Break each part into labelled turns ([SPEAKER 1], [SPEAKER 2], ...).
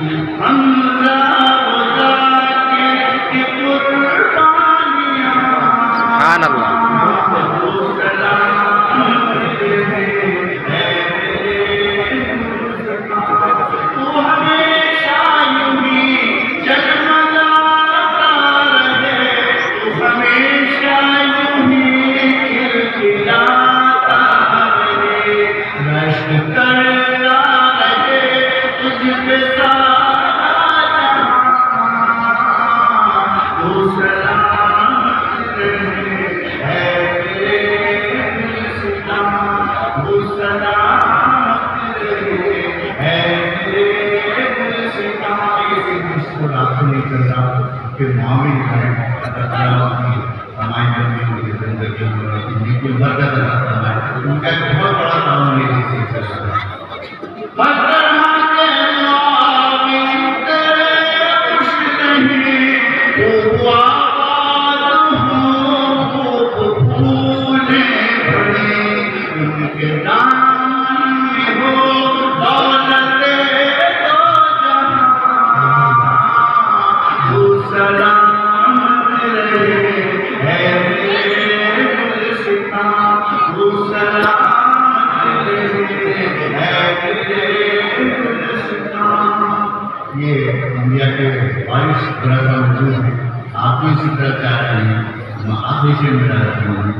[SPEAKER 1] حمزہ ذاکر کی قربانیاں
[SPEAKER 2] سبحان اللہ
[SPEAKER 1] کہ معامل ہے اللہ تعالیٰ کی ہماری زندگی کی زندگی میں کوئی برکت عطا فرمائے. ان کا بہت بڑا کام ہے اس سلسلے میں. یہ انڈیا کے بارش طرح کا موجود ہے. آپ بھی اسی طرح چاہتے ہیں آپ ہی سے میرا رکھنا ہے.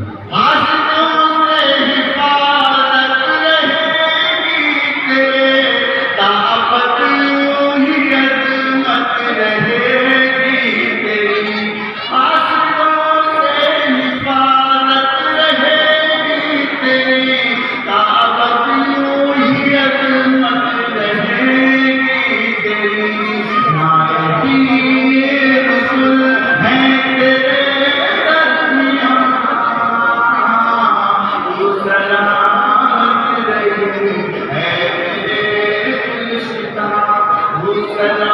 [SPEAKER 3] سلام